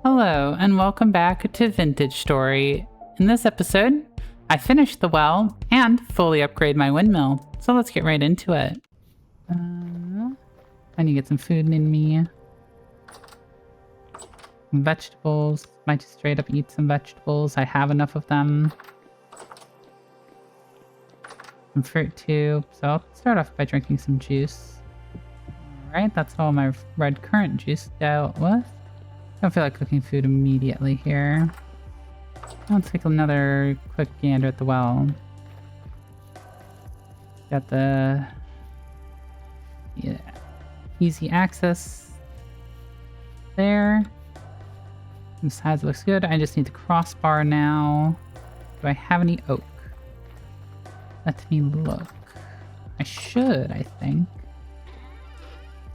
Hello, and welcome back to Vintage Story. In this episode, I finished the well and fully upgrade my windmill. So let's get right into it. I need to get some food in me. Some vegetables. Might just straight up eat some vegetables. I have enough of them. Some fruit too. So I'll start off by drinking some juice. Alright, that's all my red currant juice dealt with. Don't feel like cooking food immediately here. Let's take another quick gander at the well. Got the easy access there. The size looks good. I just need the crossbar now. Do I have any oak? Let me look. I should, I think.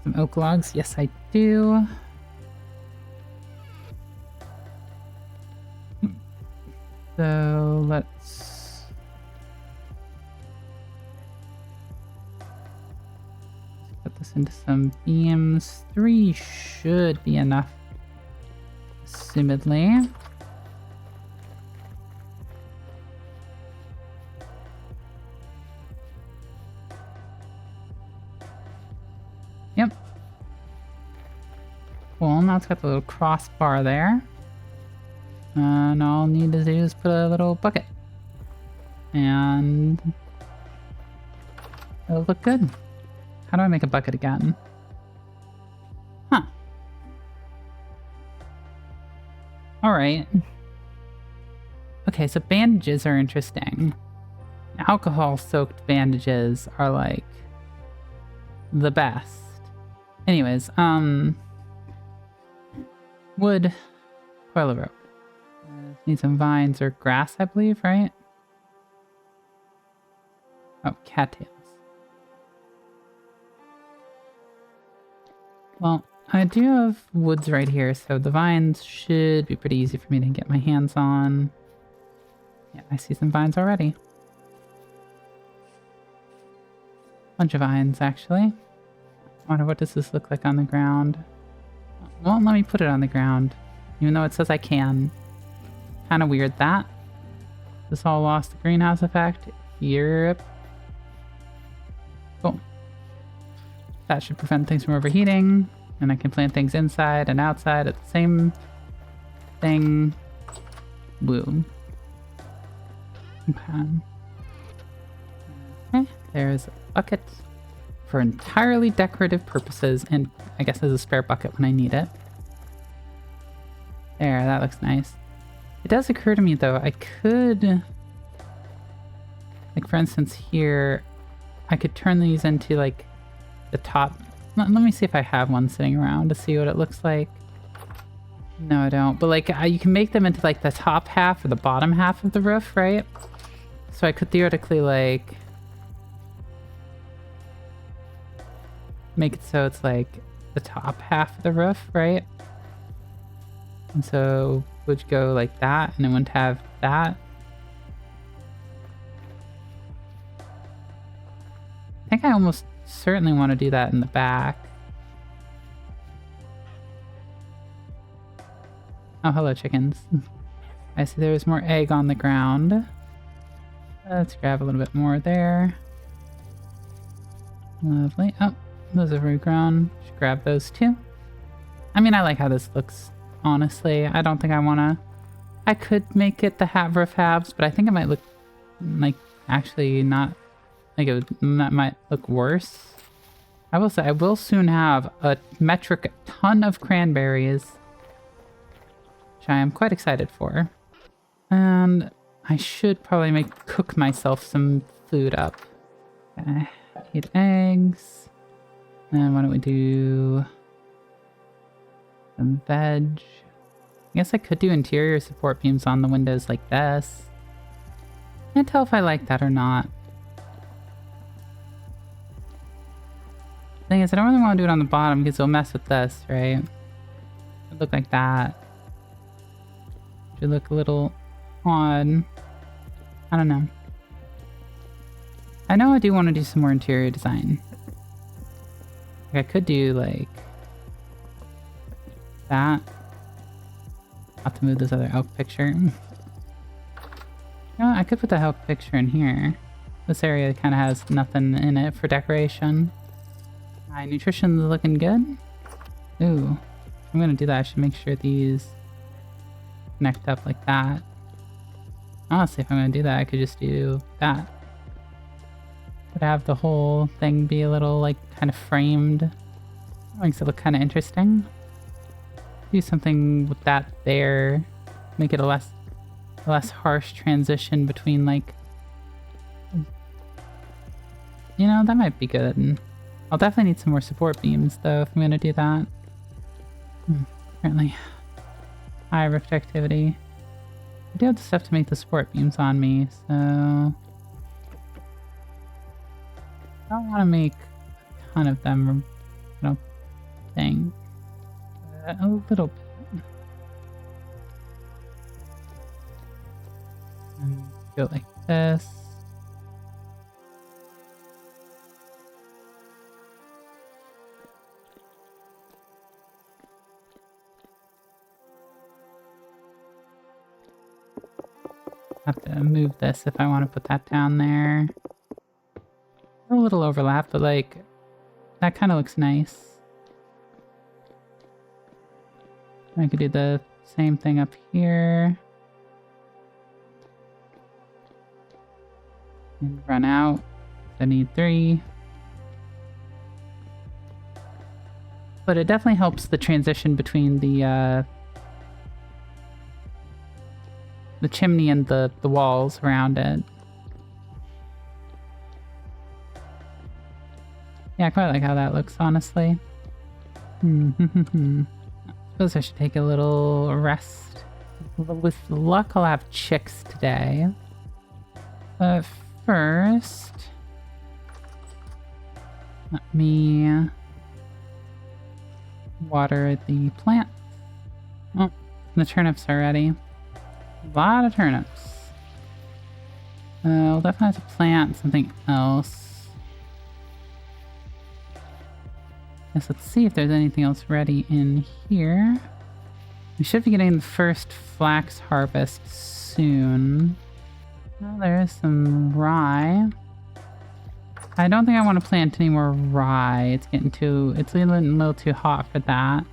Some oak logs. Yes, I do. So let's put this into some beams. 3 should be enough, assumedly. Yep. Cool, now it's got the little crossbar there. And all I'll need to do is put a little bucket. And it'll look good. How do I make a bucket again? Huh. Alright. Okay, so bandages are interesting. Alcohol-soaked bandages are like the best. Anyways, wood, coil of rope. Need some vines or grass, I believe, right? Oh, cattails. Well, I do have woods right here, so the vines should be pretty easy for me to get my hands on. Yeah, I see some vines already. Bunch of vines, actually. I wonder what does this look like on the ground. Won't let me put it on the ground, even though it says I can. Kind of weird that. This all lost the greenhouse effect. Yep. Cool. That should prevent things from overheating. And I can plant things inside and outside at the same thing. Woo. Okay. There's a bucket for entirely decorative purposes. And I guess there's a spare bucket when I need it. There, that looks nice. It does occur to me, though, I could, like, for instance, here, I could turn these into, like, the top. Let me see if I have one sitting around to see what it looks like. No, I don't. But, like, you can make them into, like, the top half or the bottom half of the roof, right? So I could theoretically, like, make it so it's, like, the top half of the roof, right? And so would go like that, and it wouldn't have that. I think I almost certainly want to do that in the back. Oh, hello, chickens. I see there's more egg on the ground. Let's grab a little bit more there. Lovely. Oh, those are regrown. Should grab those too. I mean, I like how this looks. Honestly, I don't think I want to... I could make it the roof halves, but I think it might look like actually not... Like that might look worse. I will say, I will soon have a metric ton of cranberries, which I am quite excited for. And I should probably cook myself some food up. Okay, eat eggs. And why don't we do... some veg. I guess I could do interior support beams on the windows like this. Can't tell if I like that or not. Thing is, I don't really want to do it on the bottom because it'll mess with this, right? It'll look like that. Should look a little odd. I don't know. I know I do want to do some more interior design. Like I could do like that. Have to move this other elk picture. You know, I could put the elk picture in here. This area kind of has nothing in it for decoration. My nutrition's looking good. Ooh, I'm gonna do that. I should make sure these connect up like that. Honestly, if I'm gonna do that, I could just do that. Could have the whole thing be a little, like, kind of framed. That makes it look kind of interesting. Do something with that there. Make it a less harsh transition between, like... You know, that might be good. I'll definitely need some more support beams, though, if I'm gonna do that. Apparently. High rift activity. I do have the stuff to make the support beams on me, so... I don't want to make a ton of them, I don't think. A little bit. And go like this. Have to move this if I want to put that down there. A little overlap, but like, that kind of looks nice. I could do the same thing up here. And run out. I need 3. But it definitely helps the transition between the chimney and the walls around it. Yeah, I quite like how that looks, honestly. Suppose I should take a little rest. With luck, I'll have chicks today. But first... let me... water the plants. Oh, the turnips are ready. A lot of turnips. We'll definitely have to plant something else. Guess let's see if there's anything else ready in here. We should be getting the first flax harvest soon. Well, there is some rye. I don't think I want to plant any more rye. It's getting too... it's a little too hot for that.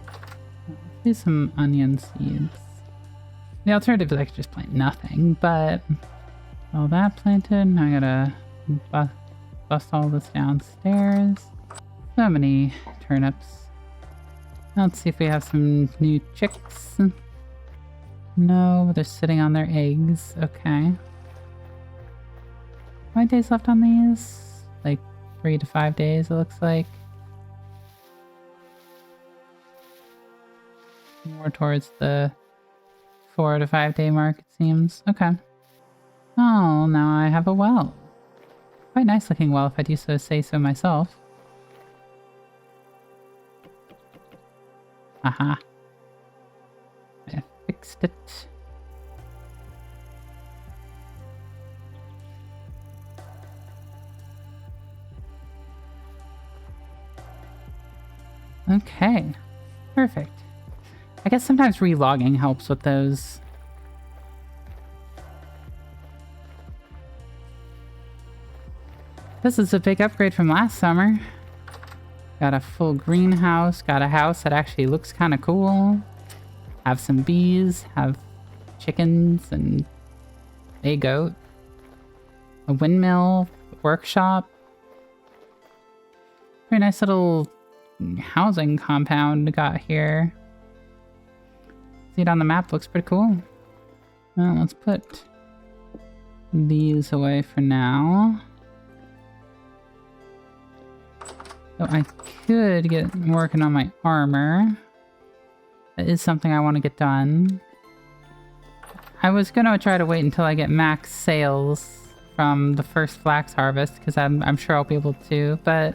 Let's do some onion seeds. The alternative is I could just plant nothing, but... all that planted, now I gotta bust all this downstairs. So many turnips. Let's see if we have some new chicks. No, they're sitting on their eggs. Okay. How many days left on these? Like 3 to 5 days, it looks like. More towards the 4 to 5 day mark, it seems. Okay. Oh, now I have a well. Quite nice looking well, if I do say so myself. Aha. I fixed it. Okay. Perfect. I guess sometimes relogging helps with those. This is a big upgrade from last summer. Got a full greenhouse, got a house that actually looks kind of cool. Have some bees, have chickens, and a goat. A windmill, workshop. Pretty nice little housing compound got here. See it on the map, looks pretty cool. Well, let's put these away for now. So I could get working on my armor. That is something I want to get done. I was gonna try to wait until I get max sales from the first flax harvest, because I'm sure I'll be able to, but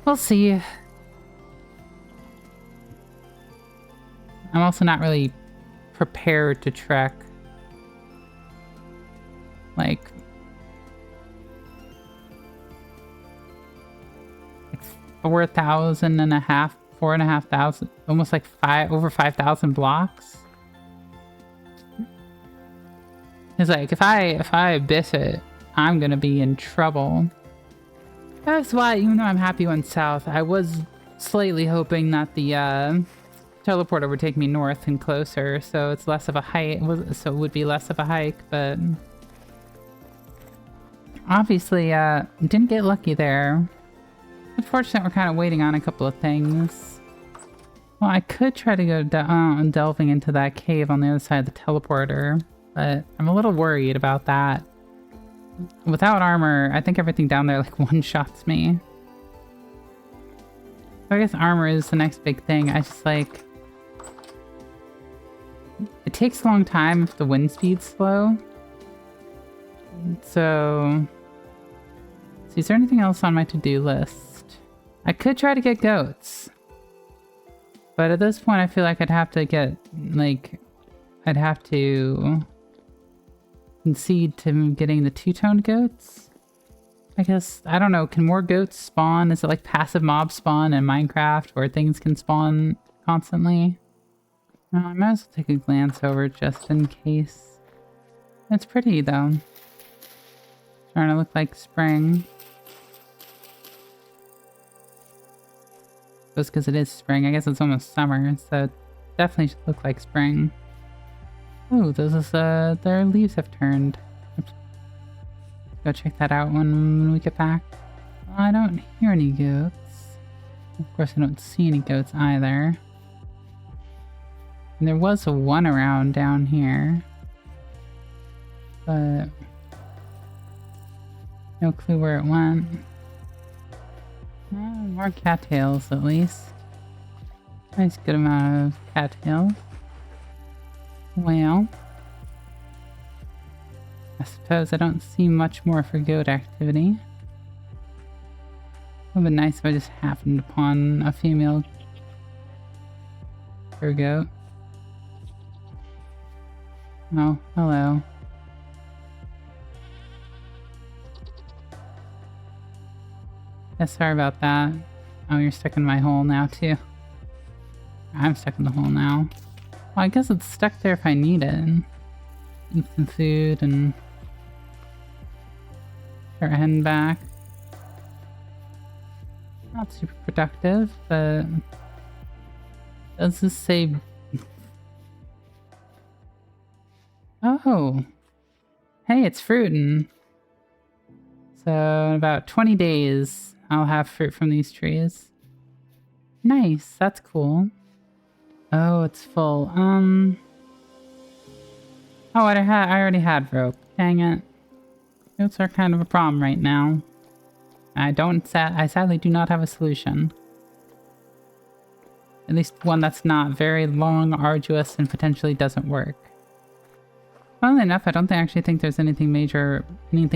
we'll see. I'm also not really prepared to trek like 4,500, almost like over 5,000 blocks. It's like, if I biff it, I'm gonna be in trouble. That's why, even though I'm happy went south, I was slightly hoping that the teleporter would take me north and closer, so it's less of a hike. So it would be less of a hike, but obviously, didn't get lucky there. Unfortunately, we're kind of waiting on a couple of things. Well, I could try to go delving into that cave on the other side of the teleporter, but I'm a little worried about that. Without armor, I think everything down there like one-shots me. So I guess armor is the next big thing. I just like... It takes a long time if the wind speed's slow. So... See, is there anything else on my to-do list? I could try to get goats. But at this point, I feel like I'd have to get, like... I'd have to... concede to getting the two-toned goats? I guess, I don't know, can more goats spawn? Is it like passive mob spawn in Minecraft where things can spawn constantly? No, I might as well take a glance over just in case. It's pretty though. Starting to look like spring. Just because it is spring, I guess it's almost summer, so it definitely should look like spring. Oh, this is, their leaves have turned. Oops. Go check that out when we get back. Well, I don't hear any goats. Of course, I don't see any goats either. And there was a one around down here. But... no clue where it went. Oh, more cattails, at least. Nice good amount of cattails. Well, I suppose I don't see much more for goat activity. It would be nice if I just happened upon a female goat. Oh, hello. Yeah, sorry about that. Oh, you're stuck in my hole now, too. I'm stuck in the hole now. Well, I guess it's stuck there if I need it. Eat some food and start heading back. Not super productive, but does this say... Oh! Hey, it's fruiting! So in about 20 days, I'll have fruit from these trees. Nice, that's cool. Oh, it's full. Oh, I already had rope. Dang it. Goats are kind of a problem right now. I sadly do not have a solution. At least one that's not very long, arduous, and potentially doesn't work. Funnily enough, I don't actually think there's anything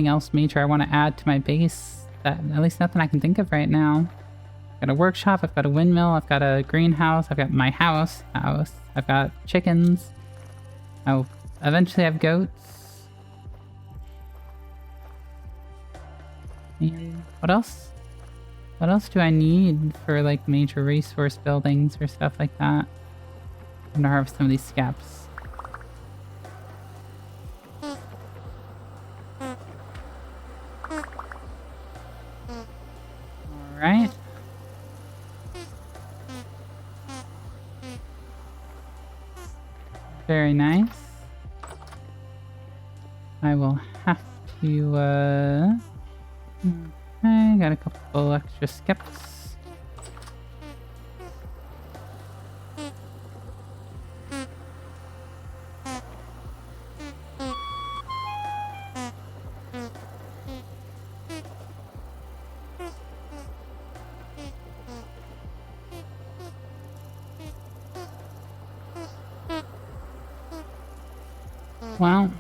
else major I want to add to my base. At least nothing I can think of right now. I've got a workshop, I've got a windmill, I've got a greenhouse, I've got my house, I've got chickens. I'll eventually have goats. And what else? What else do I need for like major resource buildings or stuff like that? I'm gonna harvest some of these scaps. Alright. Very nice. I will have to, I got a couple extra skips. Well,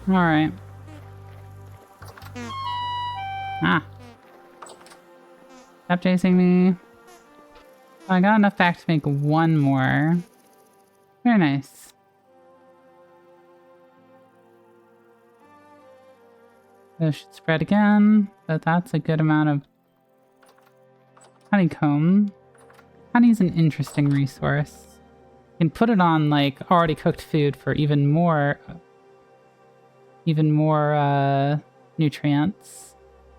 alright. Ah. Stop chasing me. I got enough back to make one more. Very nice. This should spread again, but that's a good amount of honeycomb. Honey's an interesting resource. You can put it on like already cooked food for even more nutrients.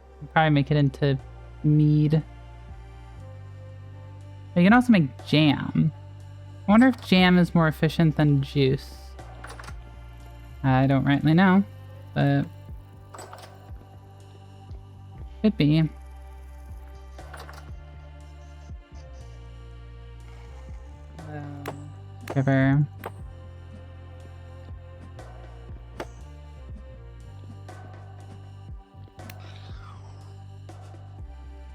You can probably make it into mead. But you can also make jam. I wonder if jam is more efficient than juice. I don't rightly know, but could be. River.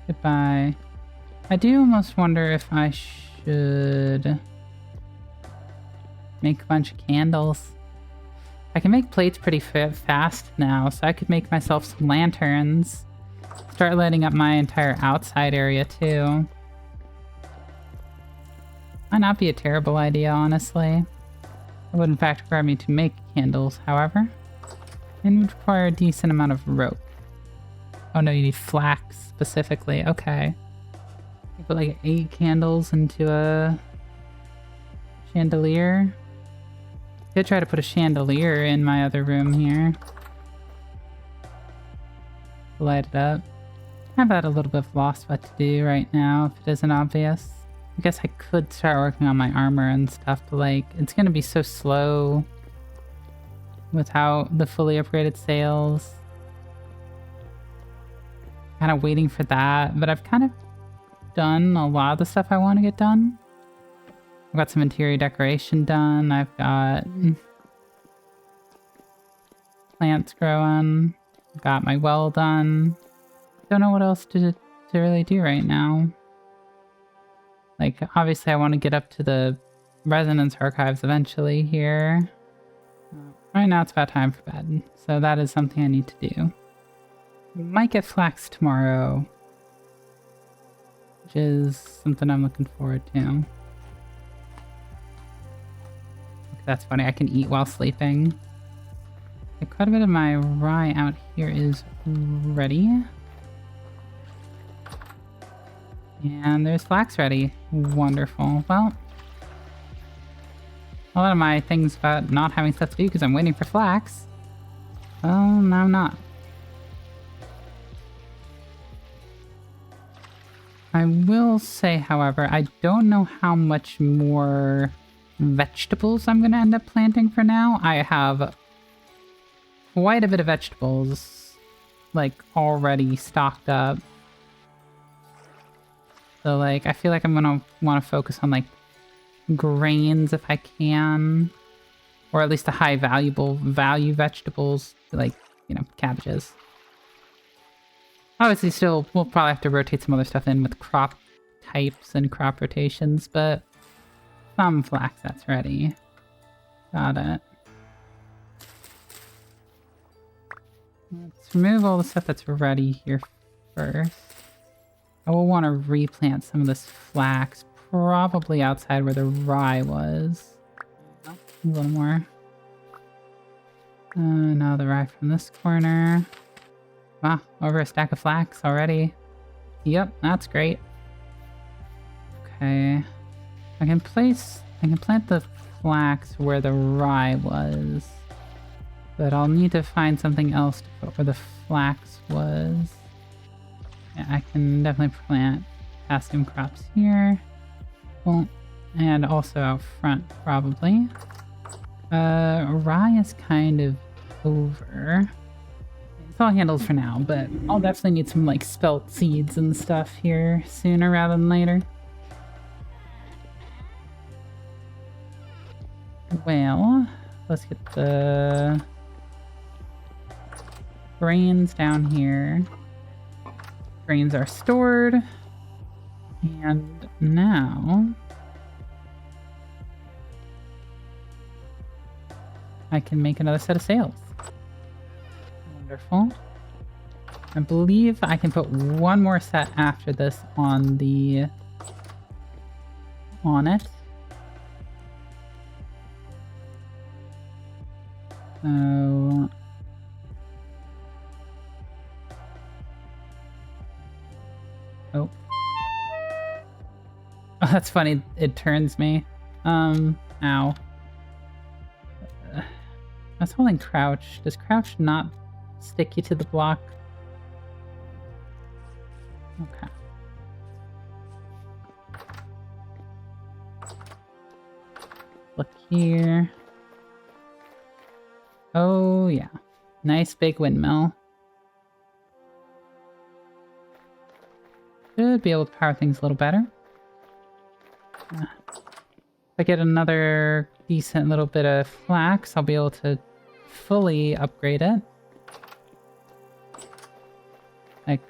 Goodbye. I do almost wonder if I should make a bunch of candles. I can make plates pretty fast now, so I could make myself some lanterns. Start lighting up my entire outside area too. Might not be a terrible idea, honestly. It would in fact require me to make candles, however. And would require a decent amount of rope. Oh no, you need flax specifically. Okay. You put like 8 candles into a chandelier. Could try to put a chandelier in my other room here. Light it up. I've had a little bit of lost what to do right now, if it isn't obvious. I guess I could start working on my armor and stuff, but like, it's gonna be so slow without the fully upgraded sails. Kind of waiting for that, but I've kind of done a lot of the stuff I want to get done. I've got some interior decoration done. I've got plants growing. I've got my well done. Don't know what else to really do right now. Like, obviously I want to get up to the Resonance Archives eventually here. Right now it's about time for bed, so that is something I need to do. Might get flax tomorrow, which is something I'm looking forward to. That's funny, I can eat while sleeping. Okay, quite a bit of my rye out here is ready. And there's flax ready. Wonderful. Well, a lot of my things about not having stuff to do because I'm waiting for flax. Well, now I'm not. I will say, however, I don't know how much more vegetables I'm going to end up planting for now. I have quite a bit of vegetables, like, already stocked up. So, like, I feel like I'm gonna want to focus on, like, grains if I can. Or at least the high value vegetables, like, you know, cabbages. Obviously, still, we'll probably have to rotate some other stuff in with crop types and crop rotations, but some flax that's ready. Got it. Let's remove all the stuff that's ready here first. I will want to replant some of this flax, probably outside where the rye was. A little more. Now the rye from this corner. Wow, over a stack of flax already. Yep, that's great. Okay. I can plant the flax where the rye was. But I'll need to find something else to put where the flax was. Yeah, I can definitely plant costume crops here. Well, and also out front, probably. Rye is kind of over. It's all handled for now, but I'll definitely need some, like, spelt seeds and stuff here sooner rather than later. Well, let's get the grains down here. Grains are stored. And now I can make another set of sails. Wonderful. I believe I can put one more set after this on it. So That's funny. It turns me. Ow. I was holding crouch. Does crouch not stick you to the block? Okay. Look here. Oh, yeah. Nice big windmill. Should be able to power things a little better. If I get another decent little bit of flax, I'll be able to fully upgrade it. Like,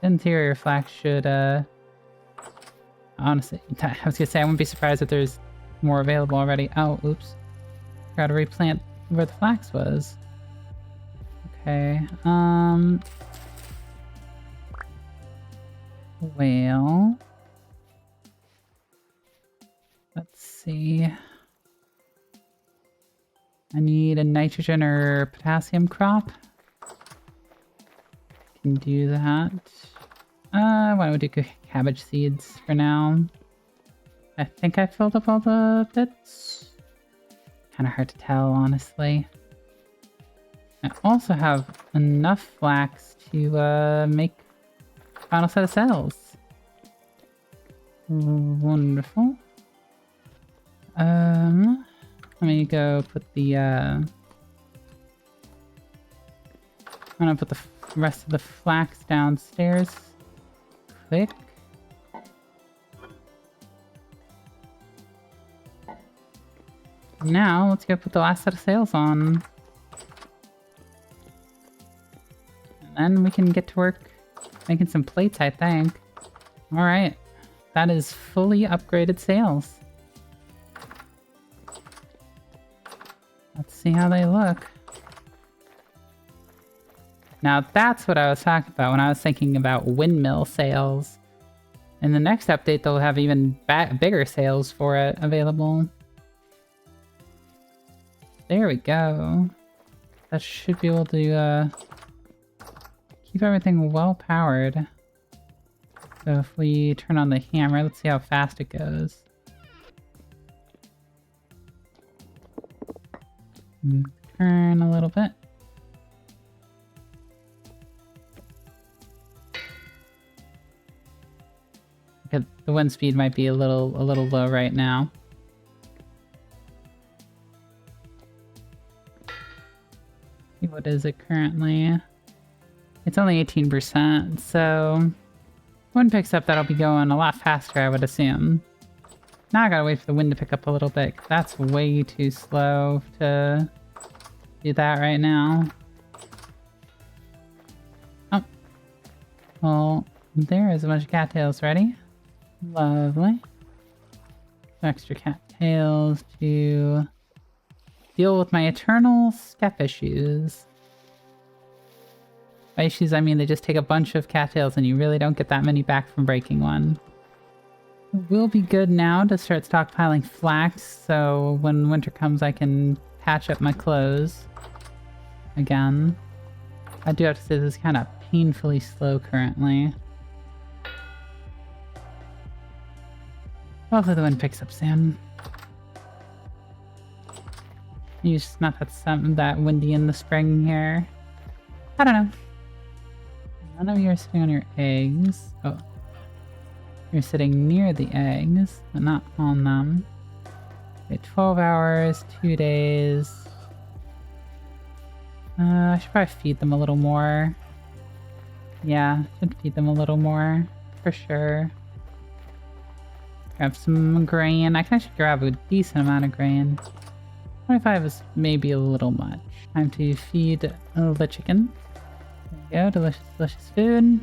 interior flax should, honestly, I was gonna say, I wouldn't be surprised if there's more available already. Oh, oops. Gotta replant where the flax was. Okay, well, let's see. I need a nitrogen or potassium crop. Can do that. Why don't we do cabbage seeds for now? I think I filled up all the bits. Kind of hard to tell, honestly. I also have enough flax to make final set of cells. Wonderful. Let me go put the I'm gonna put the rest of the flax downstairs. Quick. Now let's go put the last set of sails on. And then we can get to work making some plates, I think. Alright. That is fully upgraded sails. Let's see how they look. Now that's what I was talking about when I was thinking about windmill sails. In the next update, they'll have even bigger sails for it available. There we go. That should be able to keep everything well powered. So if we turn on the hammer, let's see how fast it goes. Turn a little bit. Okay, the wind speed might be a little low right now. What is it currently? It's only 18%, so when it picks up, that'll be going a lot faster, I would assume. Now I gotta wait for the wind to pick up a little bit, 'cause that's way too slow to do that right now. Oh. Well, there is a bunch of cattails ready. Lovely. Extra cattails to deal with my eternal step issues. By issues, I mean they just take a bunch of cattails and you really don't get that many back from breaking one. It will be good now to start stockpiling flax, so when winter comes I can patch up my clothes again. I do have to say this is kind of painfully slow currently. Hopefully the wind picks up soon. It's just not that windy in the spring here. I don't know. None of you are sitting on your eggs. Oh. You're sitting near the eggs, but not on them. Okay, 12 hours, 2 days. I should probably feed them a little more. Yeah, should feed them a little more, for sure. Grab some grain. I can actually grab a decent amount of grain. 25 is maybe a little much. Time to feed the chicken. There you go, delicious, delicious food.